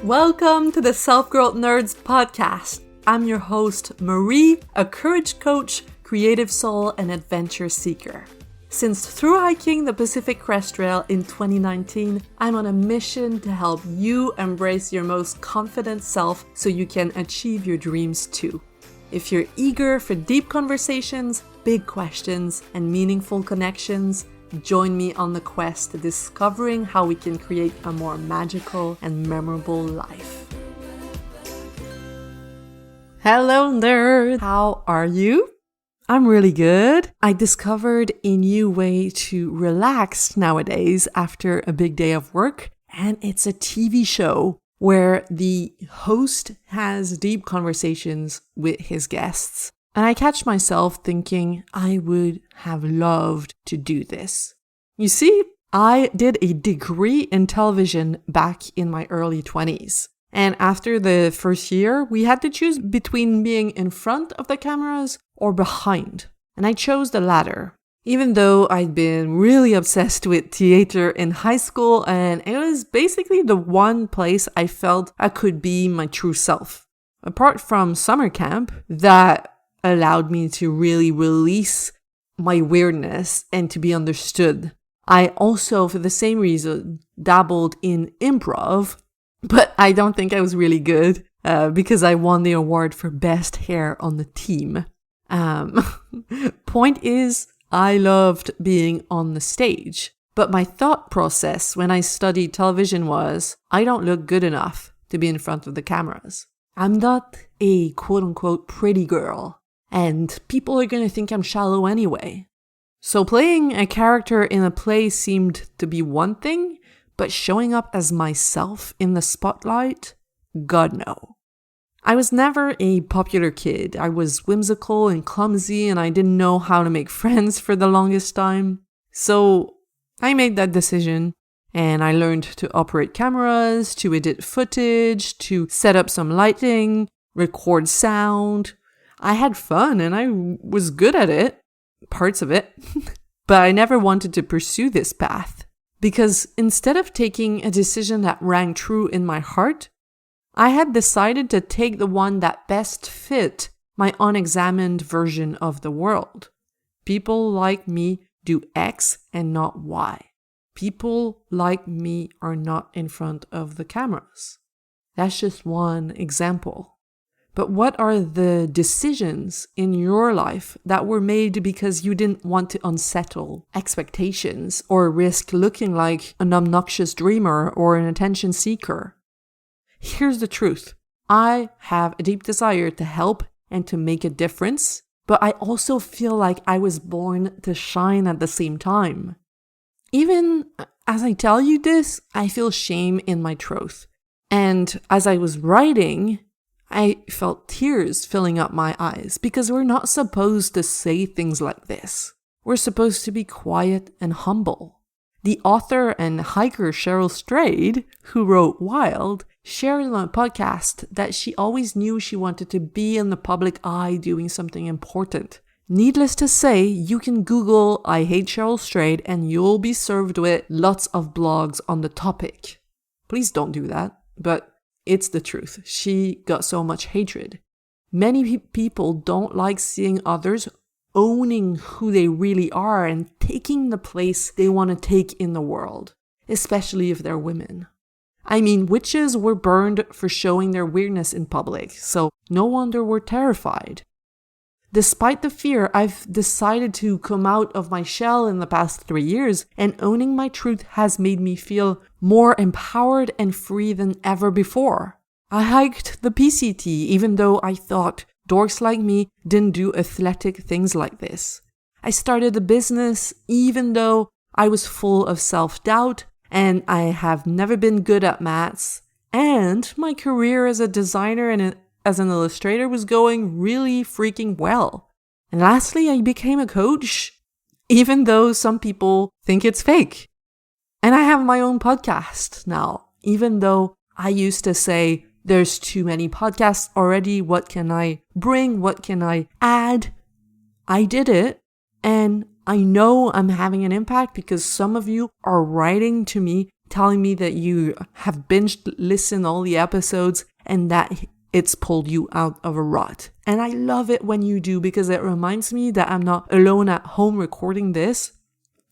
Welcome to the Self-Growth Nerds podcast. I'm your host, Marie, a courage coach, creative soul, and adventure seeker. Since through hiking the Pacific Crest Trail in 2019, I'm on a mission to help you embrace your most confident self so you can achieve your dreams too. If you're eager for deep conversations, big questions, and meaningful connections, join me on the quest to discovering how we can create a more magical and memorable life. Hello, nerd! How are you? I'm really good. I discovered a new way to relax nowadays after a big day of work, and it's a TV show where the host has deep conversations with his guests. And I catch myself thinking I would have loved to do this. You see, I did a degree in television back in my early 20s. And after the first year, we had to choose between being in front of the cameras or behind. And I chose the latter. Even though I'd been really obsessed with theater in high school, and it was basically the one place I felt I could be my true self. Apart from summer camp, that allowed me to really release my weirdness and to be understood. I also, for the same reason, dabbled in improv, but I don't think I was really good because I won the award for best hair on the team. Point is, I loved being on the stage, but my thought process when I studied television was, I don't look good enough to be in front of the cameras. I'm not a quote-unquote pretty girl. And people are going to think I'm shallow anyway. So playing a character in a play seemed to be one thing, but showing up as myself in the spotlight? God no. I was never a popular kid. I was whimsical and clumsy, and I didn't know how to make friends for the longest time. So I made that decision, and I learned to operate cameras, to edit footage, to set up some lighting, record sound. I had fun and I was good at it, parts of it, but I never wanted to pursue this path because instead of taking a decision that rang true in my heart, I had decided to take the one that best fit my unexamined version of the world. People like me do X and not Y. People like me are not in front of the cameras. That's just one example. But what are the decisions in your life that were made because you didn't want to unsettle expectations or risk looking like an obnoxious dreamer or an attention seeker? Here's the truth. I have a deep desire to help and to make a difference, but I also feel like I was born to shine at the same time. Even as I tell you this, I feel shame in my throat. And as I was writing, I felt tears filling up my eyes because we're not supposed to say things like this. We're supposed to be quiet and humble. The author and hiker Cheryl Strayed, who wrote Wild, shared on a podcast that she always knew she wanted to be in the public eye doing something important. Needless to say, you can Google I hate Cheryl Strayed and you'll be served with lots of blogs on the topic. Please don't do that, but it's the truth. She got so much hatred. Many people don't like seeing others owning who they really are and taking the place they want to take in the world, especially if they're women. I mean, witches were burned for showing their weirdness in public, so no wonder we're terrified. Despite the fear, I've decided to come out of my shell in the past 3 years, and owning my truth has made me feel more empowered and free than ever before. I hiked the PCT even though I thought dorks like me didn't do athletic things like this. I started a business even though I was full of self-doubt, and I have never been good at maths, and my career as a designer and as an illustrator was going really freaking well. And lastly, I became a coach, even though some people think it's fake. And I have my own podcast now, even though I used to say, there's too many podcasts already, what can I bring, what can I add? I did it, and I know I'm having an impact because some of you are writing to me telling me that you have binged listened all the episodes and that it's pulled you out of a rut. And I love it when you do, because it reminds me that I'm not alone at home recording this.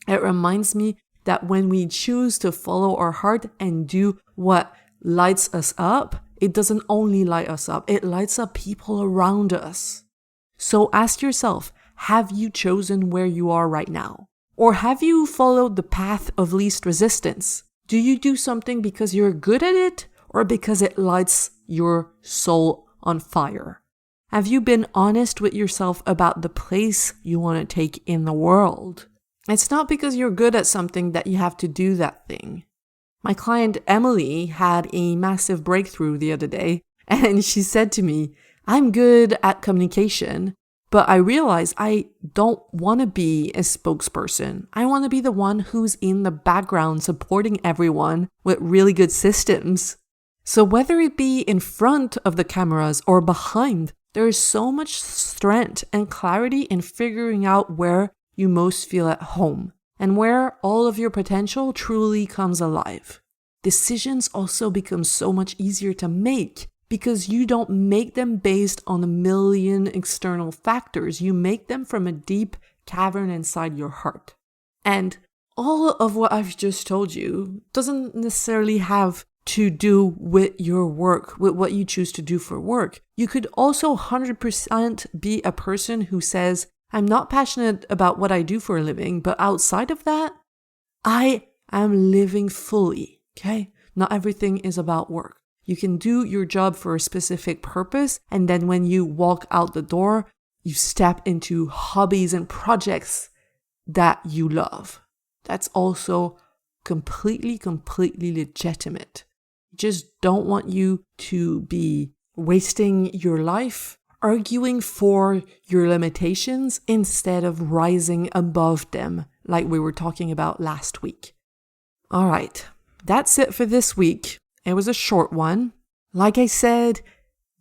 It reminds me that when we choose to follow our heart and do what lights us up, it doesn't only light us up, it lights up people around us. So ask yourself, have you chosen where you are right now? Or have you followed the path of least resistance? Do you do something because you're good at it or because it lights your soul on fire? Have you been honest with yourself about the place you want to take in the world? It's not because you're good at something that you have to do that thing. My client Emily had a massive breakthrough the other day, and she said to me, I'm good at communication, but I realize I don't want to be a spokesperson. I want to be the one who's in the background supporting everyone with really good systems. So whether it be in front of the cameras or behind, there is so much strength and clarity in figuring out where you most feel at home and where all of your potential truly comes alive. Decisions also become so much easier to make because you don't make them based on a million external factors. You make them from a deep cavern inside your heart. And all of what I've just told you doesn't necessarily have to do with your work, with what you choose to do for work. You could also 100% be a person who says, I'm not passionate about what I do for a living, but outside of that, I am living fully, okay? Not everything is about work. You can do your job for a specific purpose, and then when you walk out the door, you step into hobbies and projects that you love. That's also completely legitimate. Just don't want you to be wasting your life arguing for your limitations instead of rising above them, like we were talking about last week. All right, that's it for this week. It was a short one. Like I said,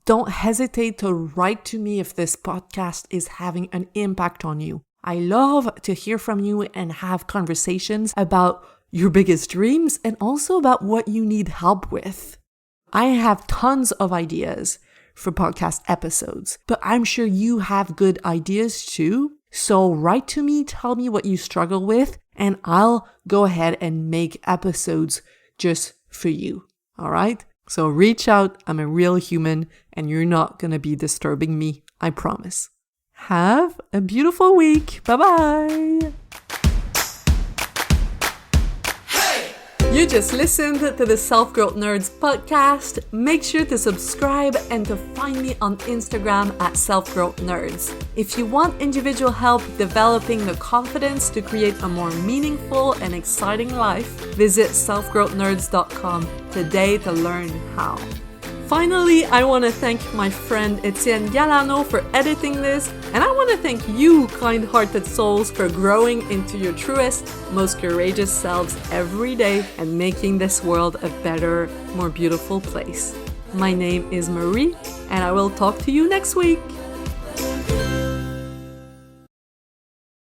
don't hesitate to write to me if this podcast is having an impact on you. I love to hear from you and have conversations about your biggest dreams and also about what you need help with. I have tons of ideas for podcast episodes, but I'm sure you have good ideas too. So write to me, tell me what you struggle with, and I'll go ahead and make episodes just for you. All right? So reach out. I'm a real human and you're not going to be disturbing me. I promise. Have a beautiful week. Bye-bye. You just listened to the Self-Growth Nerds podcast. Make sure to subscribe and to find me on Instagram at Self-Growth Nerds. If you want individual help developing the confidence to create a more meaningful and exciting life, visit selfgrowthnerds.com today to learn how. Finally, I want to thank my friend Etienne Galano for editing this, and I want to thank you, kind-hearted souls, for growing into your truest, most courageous selves every day and making this world a better, more beautiful place. My name is Marie, and I will talk to you next week.